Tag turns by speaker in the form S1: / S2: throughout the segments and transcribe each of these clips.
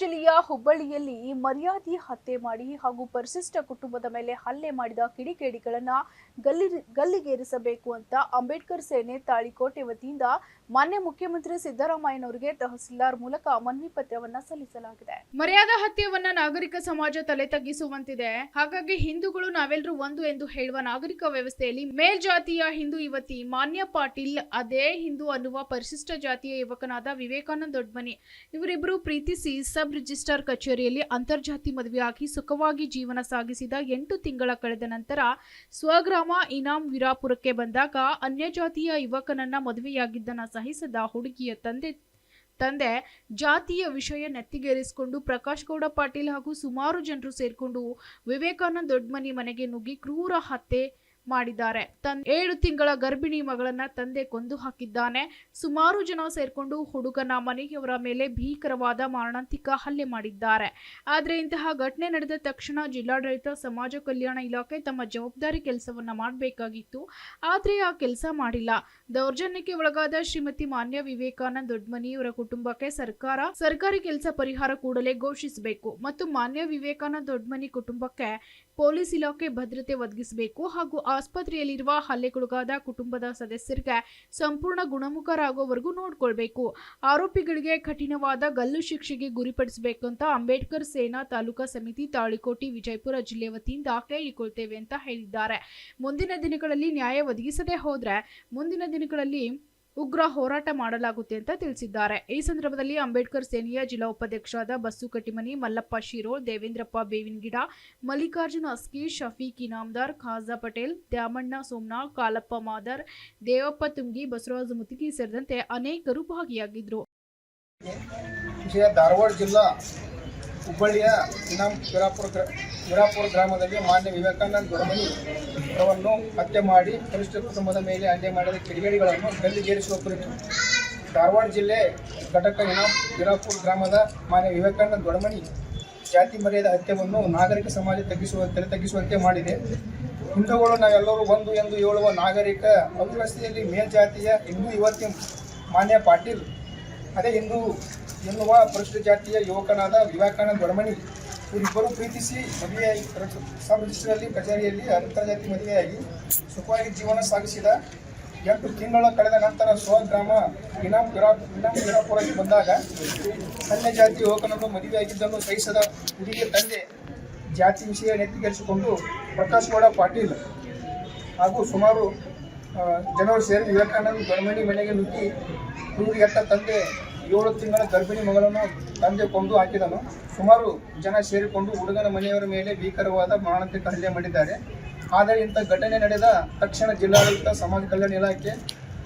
S1: ಜಿಲ್ಲೆಯ ಹುಬ್ಬಳ್ಳಿಯಲ್ಲಿ ಮರ್ಯಾದೆ ಹತ್ಯೆ ಮಾಡಿ ಹಾಗೂ ಪರಿಶಿಷ್ಟ ಕುಟುಂಬದ ಮೇಲೆ ಹಲ್ಲೆ ಮಾಡಿದ ಕಿಡಿಗೇಡಿಗಳನ್ನು ಗಲ್ಲಿಗೇರಿಸಬೇಕು ಅಂತ ಅಂಬೇಡ್ಕರ್ ಸೇನೆ ತಾಳಿಕೋಟೆ ವತಿಯಿಂದ ಮಾನ್ಯ ಮುಖ್ಯಮಂತ್ರಿ ಸಿದ್ದರಾಮಯ್ಯನವರಿಗೆ ತಹಸೀಲ್ದಾರ್ ಮೂಲಕ ಮನವಿ ಪತ್ರವನ್ನ ಸಲ್ಲಿಸಲಾಗಿದೆ. ಮರ್ಯಾದಾ ಹತ್ಯೆಯನ್ನ ನಾಗರಿಕ ಸಮಾಜ ತಲೆ ತಗ್ಗಿಸುವಂತಿದೆ. ಹಾಗಾಗಿ ಹಿಂದೂಗಳು ನಾವೆಲ್ಲರೂ ಒಂದು ಎಂದು ಹೇಳುವ ನಾಗರಿಕ ವ್ಯವಸ್ಥೆಯಲ್ಲಿ ಮೇಲ್ಜಾತಿಯ ಹಿಂದೂ ಯುವತಿ ಮಾನ್ಯ ಪಾಟೀಲ್ ಅದೇ ಹಿಂದೂ ಅನ್ನುವ ಪರಿಶಿಷ್ಟ ಜಾತಿಯ ಯುವಕನಾದ ವಿವೇಕಾನಂದ ದೊಡ್ಮನಿ ಇವರಿಬ್ಬರು ಪ್ರೀತಿಸಿ ಸಬ್ ರಿಜಿಸ್ಟ್ರಾರ್ ಕಚೇರಿಯಲ್ಲಿ ಅಂತರ್ಜಾತಿ ಮದುವೆಯಾಗಿ ಸುಖವಾಗಿ ಜೀವನ ಸಾಗಿಸಿದ 8 ತಿಂಗಳ ಕಳೆದ ನಂತರ ಸ್ವಗ್ರಾಮ ಇನಾಂ ವೀರಾಪುರಕ್ಕೆ ಬಂದಾಗ ಅನ್ಯಜಾತಿಯ ಯುವಕನನ್ನ ಮದುವೆಯಾಗಿದ್ದನ್ನ ಸಹಿಸದ ಹುಡುಗಿಯ ತಂದೆ ಜಾತಿಯ ವಿಷಯ ನೆತ್ತಿಗೇರಿಸಿಕೊಂಡು ಪ್ರಕಾಶ್ ಗೌಡ ಪಾಟೀಲ್ ಹಾಗೂ ಸುಮಾರು ಜನರು ಸೇರ್ಕೊಂಡು ವಿವೇಕಾನಂದ ದೊಡ್ಮನಿ ಮನೆಗೆ ನುಗ್ಗಿ ಕ್ರೂರ ಹತ್ಯೆ ಮಾಡಿದ್ದಾರೆ. 7 ತಿಂಗಳ ಗರ್ಭಿಣಿ ಮಗಳನ್ನ ತಂದೆ ಕೊಂದು ಹಾಕಿದ್ದಾನೆ. ಸುಮಾರು ಜನ ಸೇರ್ಕೊಂಡು ಹುಡುಗನ ಮನೆಯವರ ಮೇಲೆ ಭೀಕರವಾದ ಮಾರಣಾಂತಿಕ ಹಲ್ಲೆ ಮಾಡಿದ್ದಾರೆ. ಆದರೆ ಇಂತಹ ಘಟನೆ ನಡೆದ ತಕ್ಷಣ ಜಿಲ್ಲಾಡಳಿತ ಸಮಾಜ ಕಲ್ಯಾಣ ಇಲಾಖೆ ತಮ್ಮ ಜವಾಬ್ದಾರಿ ಕೆಲಸವನ್ನ ಮಾಡಬೇಕಾಗಿತ್ತು. ಆದರೆ ಆ ಕೆಲಸ ಮಾಡಿಲ್ಲ. ದೌರ್ಜನ್ಯಕ್ಕೆ ಒಳಗಾದ ಶ್ರೀಮತಿ ಮಾನ್ಯ ವಿವೇಕಾನಂದ ದೊಡ್ಮನಿ ಅವರ ಕುಟುಂಬಕ್ಕೆ ಸರ್ಕಾರಿ ಕೆಲಸ ಪರಿಹಾರ ಕೂಡಲೇ ಘೋಷಿಸಬೇಕು ಮತ್ತು ಮಾನ್ಯ ವಿವೇಕಾನಂದ ದೊಡ್ಮನಿ ಕುಟುಂಬಕ್ಕೆ ಪೊಲೀಸ್ ಇಲಾಖೆ ಭದ್ರತೆ ಒದಗಿಸಬೇಕು ಹಾಗೂ ಆಸ್ಪತ್ರೆಯಲ್ಲಿರುವ ಹಲ್ಲೆಗೊಳಗಾದ ಕುಟುಂಬದ ಸದಸ್ಯರಿಗೆ ಸಂಪೂರ್ಣ ಗುಣಮುಖರಾಗುವವರೆಗೂ ನೋಡಿಕೊಳ್ಳಬೇಕು. ಆರೋಪಿಗಳಿಗೆ ಕಠಿಣವಾದ ಗಲ್ಲು ಶಿಕ್ಷೆಗೆ ಗುರಿಪಡಿಸಬೇಕು ಅಂತ ಅಂಬೇಡ್ಕರ್ ಸೇನಾ ತಾಲೂಕಾ ಸಮಿತಿ ತಾಳಿಕೋಟೆ ವಿಜಯಪುರ ಜಿಲ್ಲೆ ವತಿಯಿಂದ ಕೇಳಿಕೊಳ್ತೇವೆ ಅಂತ ಹೇಳಿದ್ದಾರೆ. ಮುಂದಿನ ದಿನಗಳಲ್ಲಿ ನ್ಯಾಯ ಒದಗಿಸದೆ ಹೋದ್ರೆ ಮುಂದಿನ ದಿನಗಳಲ್ಲಿ ಉಗ್ರ ಹೋರಾಟ ಮಾಡಲಾಗುತ್ತೆ ಅಂತ ತಿಳಿಸಿದ್ದಾರೆ. ಈ ಸಂದರ್ಭದಲ್ಲಿ ಅಂಬೇಡ್ಕರ್ ಸೇನೆಯ ಜಿಲ್ಲಾ ಉಪಾಧ್ಯಕ್ಷರಾದ ಬಸ್ಸು ಕಟ್ಟಿಮನಿ, ಮಲ್ಲಪ್ಪ ಶಿರೋಳ್, ದೇವೇಂದ್ರಪ್ಪ ಬೇವಿನಗಿಡ, ಮಲ್ಲಿಕಾರ್ಜುನ ಅಸ್ಕಿ, ಶಫೀಕ್ ಇನಾಮದಾರ್, ಖಾಜಾ ಪಟೇಲ್, ದ್ಯಾಮಣ್ಣ ಸೋಮನಾ, ಕಾಲಪ್ಪ ಮಾದರ್, ದೇವಪ್ಪ ತುಂಗಿ, ಬಸವರಾಜ ಮುತಿಗಿ ಸೇರಿದಂತೆ ಅನೇಕರು ಭಾಗಿಯಾಗಿದ್ದರು.
S2: ಧಾರವಾಡ ಜಿಲ್ಲಾ ಹುಬ್ಬಳ್ಳಿಯ ಇನಾಂ ವೀರಾಪುರ ಗ್ರಾಮದಲ್ಲಿ ಮಾನ್ಯ ವಿವೇಕಾನಂದ ದೊಡ್ಮನಿ ಅವರನ್ನು ಹತ್ಯೆ ಮಾಡಿ ಪರಿಶಿಷ್ಟ ಕುಟುಂಬದ ಮೇಲೆ ಹಲ್ಲೆ ಮಾಡಿದ ಕಿಡಿಗೇಡಿಗಳನ್ನು ಗಲ್ಲಿಗೇರಿಸುವ ಕುರಿತು ಧಾರವಾಡ ಜಿಲ್ಲೆ ಘಟಕ ಇನಾಂ ವೀರಾಪುರ ಗ್ರಾಮದ ಮಾನ್ಯ ವಿವೇಕಾನಂದ ದೊಡ್ಮನಿ ಜಾತಿ ಮರ್ಯಾದೆ ಹತ್ಯೆಯನ್ನು ನಾಗರಿಕ ಸಮಾಜ ತಗ್ಗಿಸುವಂತೆ ಮಾಡಿದೆ. ಹಿಂದೂಗಳು ನಾವೆಲ್ಲರೂ ಒಂದು ಎಂದು ಹೇಳುವ ನಾಗರಿಕ ಅವ್ಯವಸ್ಥೆಯಲ್ಲಿ ಮೇಲ್ಜಾತಿಯ ಹಿಂದೂ ಯುವತಿ ಮಾನ್ಯ ಪಾಟೀಲ್ ಅದೇ ಹಿಂದೂ ಎನ್ನುವ ಪರಿಶಿಷ್ಟ ಜಾತಿಯ ಯುವಕನಾದ ವಿವೇಕಾನಂದ ದೊಡ್ಮನಿ ಇವರಿಬ್ಬರು ಪ್ರೀತಿಸಿ ಮದುವೆಯಾಗಿ ಸಬ್ ರಿಜಿಸ್ಟ್ರಲ್ಲಿ ಕಚೇರಿಯಲ್ಲಿ ಅಂತರ್ಜಾತಿ ಮದುವೆಯಾಗಿ ಸುಖವಾಗಿ ಜೀವನ ಸಾಗಿಸಿದ 8 ತಿಂಗಳ ಕಳೆದ ನಂತರ ಸ್ವಗ್ರಾಮ ಇನಾಂ ವೀರಾಪುರಕ್ಕೆ ಬಂದಾಗ ಅನ್ಯ ಜಾತಿ ಯುವಕನನ್ನು ಮದುವೆಯಾಗಿದ್ದನ್ನು ಸಹಿಸದ ಹುಡುಗಿಯ ತಂದೆ ಜಾತಿ ವಿಷಯ ನೆತ್ತಿಗೇರಿಸಿಕೊಂಡು ಪ್ರಕಾಶ್ ಗೌಡ ಪಾಟೀಲ್ ಹಾಗೂ ಸುಮಾರು ಜನರು ಸೇರಿ ವಿವೇಕಾನಂದ ದೊಡ್ಮನಿ ಮನೆಗೆ ನುಗ್ಗಿ ಹುಡುಗಿಯತ್ತ ತಂದೆ 7 ತಿಂಗಳ ಗರ್ಭಿಣಿ ಮಗಳನ್ನು ತಂದೆ ಕೊಂದು ಹಾಕಿದನು. ಸುಮಾರು ಜನ ಸೇರಿಕೊಂಡು ಹುಡುಗನ ಮನೆಯವರ ಮೇಲೆ ಭೀಕರವಾದ ಮಾರಣಾಂತಿಕ ಹಲ್ಲೆ ಮಾಡಿದ್ದಾರೆ. ಆದರೆ ಇಂಥ ಘಟನೆ ನಡೆದ ತಕ್ಷಣ ಜಿಲ್ಲಾಡಳಿತ ಸಮಾಜ ಕಲ್ಯಾಣ ಇಲಾಖೆ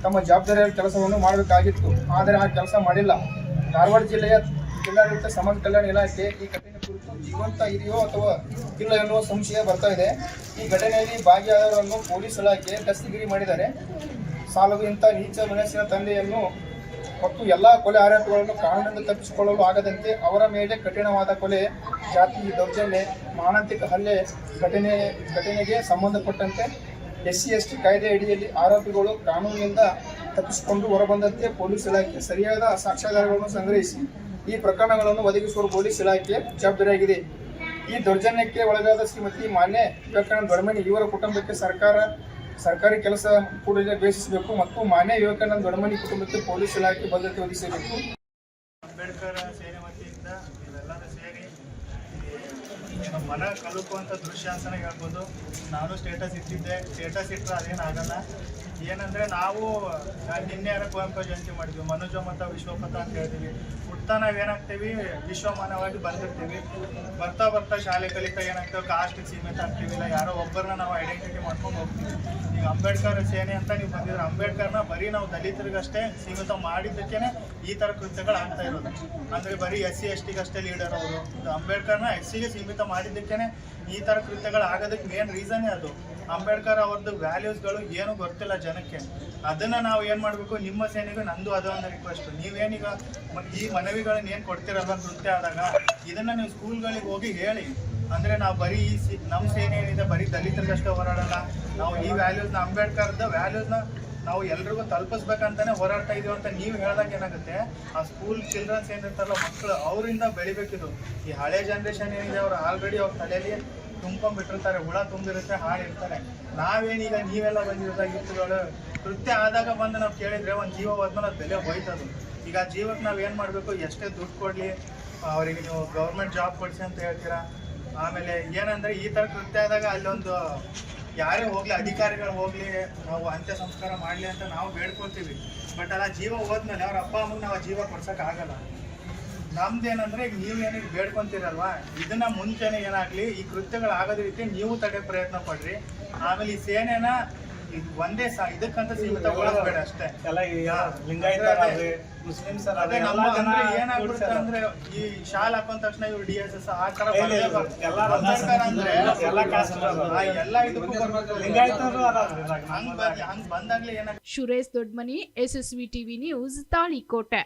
S2: ತಮ್ಮ ಜವಾಬ್ದಾರಿಯ ಕೆಲಸವನ್ನು ಮಾಡಬೇಕಾಗಿತ್ತು. ಆದರೆ ಆ ಕೆಲಸ ಮಾಡಿಲ್ಲ. ಧಾರವಾಡ ಜಿಲ್ಲೆಯ ಜಿಲ್ಲಾಡಳಿತ ಸಮಾಜ ಕಲ್ಯಾಣ ಇಲಾಖೆ ಈ ಘಟನೆ ಕುರಿತು ಜೀವಂತ ಇದೆಯೋ ಅಥವಾ ಇಲ್ಲ ಎನ್ನುವ ಸಂಶಯ ಬರ್ತಾ ಇದೆ. ಈ ಘಟನೆಯಲ್ಲಿ ಭಾಗಿಯಾದವರನ್ನು ಪೊಲೀಸ್ ಇಲಾಖೆ ದಸ್ತಗಿರಿ ಮಾಡಿದ್ದಾರೆ. ಸಾಲದು ಇಂಥ ನೀಚ ಮನಸ್ಸಿನ ತಂದೆಯನ್ನು ಮತ್ತು ಎಲ್ಲ ಕೊಲೆ ಆರೋಪಿಗಳನ್ನು ಕಾನೂನಿಂದ ತಪ್ಪಿಸಿಕೊಳ್ಳಲು ಆಗದಂತೆ ಅವರ ಮೇಲೆ ಕಠಿಣವಾದ ಕೊಲೆ, ಜಾತಿ ದೌರ್ಜನ್ಯ, ಮಾರಣಾಂತಿಕ ಹಲ್ಲೆ ಘಟನೆಗೆ ಸಂಬಂಧಪಟ್ಟಂತೆ SC/ST ಕಾಯ್ದೆ ಅಡಿಯಲ್ಲಿ ಆರೋಪಿಗಳು ಕಾನೂನಿನಿಂದ ತಪ್ಪಿಸಿಕೊಂಡು ಹೊರಬಂದಂತೆ ಪೊಲೀಸ್ ಇಲಾಖೆ ಸರಿಯಾದ ಸಾಕ್ಷ್ಯಾಧಾರಗಳನ್ನು ಸಂಗ್ರಹಿಸಿ ಈ ಪ್ರಕರಣಗಳನ್ನು ಒದಗಿಸುವ ಪೊಲೀಸ್ ಇಲಾಖೆ ಜವಾಬ್ದಾರಿಯಾಗಿದೆ. ಈ ದೌರ್ಜನ್ಯಕ್ಕೆ ಒಳಗಾದ ಶ್ರೀಮತಿ ಮಾನ್ಯ ವಿವೇಕಾನಂದ ದೊಡ್ಮನಿ ಇವರ ಕುಟುಂಬಕ್ಕೆ ಸರ್ಕಾರಿ ಕೆಲಸ ಕೂಡಲೇ ಘೋಷಿಸಬೇಕು ಮತ್ತು ಮಾನ್ಯ ವಿವೇಕಾನಂದ ದೊಡ್ಮನಿ ಕುಟುಂಬಕ್ಕೆ ಪೊಲೀಸ್ ಇಲಾಖೆ ಭದ್ರತೆ ಒದಗಿಸಬೇಕು.
S3: ಅಂಬೇಡ್ಕರ್ ಸೇನೆ ವತಿಯಿಂದ ಇವೆಲ್ಲರೂ ಸೇರಿ ಮನ ಕಲುಕುವಂಥ ದೃಶ್ಯ ಅಂತಲೇ ಹೇಳ್ಬೋದು. ನಾನು ಸ್ಟೇಟಸ್ ಇಟ್ಟರೆ ಅದೇನಾಗಲ್ಲ. ಏನಂದರೆ ನಾವು ನಿನ್ನೆ ಕುವೆಂಪು ಜಯಂತಿ ಮಾಡಿದ್ವಿ, ಮನುಜ ಮತ್ತು ವಿಶ್ವಪಥ ಅಂತ ಹೇಳ್ತೀವಿ. ಹುಡ್ತಾ ನಾವೇನಾಗ್ತೀವಿ, ವಿಶ್ವಮಾನವಾಗಿ ಬಂದಿರ್ತೀವಿ. ಬರ್ತಾ ಶಾಲೆ ಕಲಿತಾ ಏನಾಗ್ತೇವೆ, ಕಾಸ್ಟಿಗೆ ಸೀಮಿತ ಆಗ್ತೀವಿ, ಇಲ್ಲ ಯಾರೋ ಒಬ್ಬರನ್ನ ನಾವು ಐಡೆಂಟಿಟಿ ಮಾಡ್ಕೊಂಡು ಹೋಗ್ತೀವಿ. ಈಗ ಅಂಬೇಡ್ಕರ್ ಸೇನೆ ಅಂತ ನೀವು ಬಂದಿದ್ರೆ ಅಂಬೇಡ್ಕರ್ನ ಬರೀ ನಾವು ದಲಿತರಿಗಷ್ಟೇ ಸೀಮಿತ ಮಾಡಿದ್ದಕ್ಕೇ ಈ ಥರ ಕೃತ್ಯಗಳು ಆಗ್ತಾ ಇರೋದು. ಅಂದರೆ ಬರೀ SC/STಗಷ್ಟೇ ಲೀಡರ್ ಅವರು. ಅಂಬೇಡ್ಕರ್ನ SCಗೆ ಸೀಮಿತ ಮಾಡಿದ್ದಕ್ಕೇ ಈ ಥರ ಕೃತ್ಯಗಳು ಆಗೋದಕ್ಕೆ ಮೇನ್ ರೀಸನ್ನೇ ಅದು. ಅಂಬೇಡ್ಕರ್ ಅವ್ರದ್ದು ವ್ಯಾಲ್ಯೂಸ್ಗಳು ಏನು ಗೊತ್ತಿಲ್ಲ ಜನಕ್ಕೆ. ಅದನ್ನು ನಾವು ಏನು ಮಾಡಬೇಕು, ನಿಮ್ಮ ಸೇನೆಗೆ ನಂದು ಅದು ಒಂದು ರಿಕ್ವೆಸ್ಟ್. ನೀವೇನೀಗ ಈ ಮನವಿಗಳನ್ನ ಏನು ಕೊಡ್ತಿರಲ್ಲ ನೃತ್ಯ ಆದಾಗ ಇದನ್ನು ನೀವು ಸ್ಕೂಲ್ಗಳಿಗೆ ಹೋಗಿ ಹೇಳಿ. ಅಂದರೆ ನಾವು ಬರೀ ನಮ್ಮ ಸೇನೆ ಏನಿದೆ ಬರೀ ದಲಿತರಿಗಷ್ಟೇ ಹೋರಾಡಲ್ಲ, ನಾವು ಈ ವ್ಯಾಲ್ಯೂಸ್ನ ಅಂಬೇಡ್ಕರ್ದ ವ್ಯಾಲ್ಯೂಸ್ನ ನಾವು ಎಲ್ರಿಗೂ ತಲುಪಿಸ್ಬೇಕಂತಾನೆ ಹೋರಾಡ್ತಾ ಇದೀವಿ ಅಂತ ನೀವು ಹೇಳಿದಾಗ ಏನಾಗುತ್ತೆ, ಆ ಸ್ಕೂಲ್ ಚಿಲ್ಡ್ರನ್ಸ್ ಏನಿರ್ತಾರಲ್ಲ ಮಕ್ಕಳು, ಅವರಿಂದ ಬೆಳಿಬೇಕಿದು. ಈ ಹಳೆ ಜನ್ರೇಷನ್ ಏನಿದೆ ಅವ್ರು ಆಲ್ರೆಡಿ ಅವ್ರ ತಲೆಯಲ್ಲಿ ತುಂಬ್ಕೊಂಡ್ಬಿಟ್ಟಿರ್ತಾರೆ, ಹುಳ ತುಂಬಿರುತ್ತೆ, ಹಾಳಿರ್ತಾರೆ. ನಾವೇನೀಗ ನೀವೆಲ್ಲ ಬಂದಿರೋದಾಗ ಯುಕ್ತಿಗಳು ಕೃತ್ಯ ಆದಾಗ ಬಂದು ನಾವು ಕೇಳಿದ್ರೆ ಒಂದು ಜೀವ ಹೋದ್ಮೇಲೆ ಅದು ಬೆಲೆ ಹೋಯ್ತದು. ಈಗ ಆ ಜೀವಕ್ಕೆ ನಾವು ಏನು ಮಾಡಬೇಕು, ಎಷ್ಟೇ ದುಡ್ಡು ಕೊಡಲಿ ಅವರಿಗೆ ನೀವು ಗೌರ್ಮೆಂಟ್ ಜಾಬ್ ಕೊಡಿಸಿ ಅಂತ ಹೇಳ್ತೀರಾ. ಆಮೇಲೆ ಏನಂದರೆ ಈ ಥರ ಕೃತ್ಯ ಆದಾಗ ಅಲ್ಲೊಂದು ಯಾರೇ ಹೋಗಲಿ, ಅಧಿಕಾರಿಗಳು ಹೋಗಲಿ, ನಾವು ಅಂತ್ಯ ಸಂಸ್ಕಾರ ಮಾಡಲಿ ಅಂತ ನಾವು ಬೇಡ್ಕೊಳ್ತೀವಿ. ಬಟ್ ಅಲ್ಲ ಜೀವ ಹೋದ್ಮೇಲೆ ಅವ್ರ ಅಪ್ಪ ಅಮ್ಮಗೆ ನಾವು ಆ ಜೀವ ಕೊಡ್ಸೋಕ್ಕಾಗಲ್ಲ. ನಮ್ದೇನಂದ್ರೆ ಈಗ ನೀವೇನಿಗೆ ಬೇಡ್ಕೊಂತೀರಲ್ವಾ, ಇದನ್ನ ಮುಂಚೆನೆ ಏನಾಗ್ಲಿ ಈ ಕೃತ್ಯಗಳು ಆಗದ ರೀತಿ ನೀವು ತಡೆ ಪ್ರಯತ್ನ ಪಡ್ರಿ. ಆಮೇಲೆ ಈ ಸೇನೆನ ಒಂದೇ ಇದಕ್ಕಂತ ಸೀಮಿತಗೊಳಿಸ್ಬೇಡ ಅಷ್ಟೇ. ಅದೇ ನಮ್ಮ ಅಂದ್ರೆ ಏನಾಗ್ಬಿಡುತ್ತೆ ಅಂದ್ರೆ ಈ ಶಾಲೆ ಹಾಕೊಂಡ ತಕ್ಷಣ ಇವ್ರು DSS ಆ ತರ ಎಲ್ಲ ಇದಕ್ಕೂ ಹಂಗ್ ಬಂದಾಗ್ಲೇ ಏನಾಗ.
S1: Suresh Dodmani, SSV TV news, Talikote.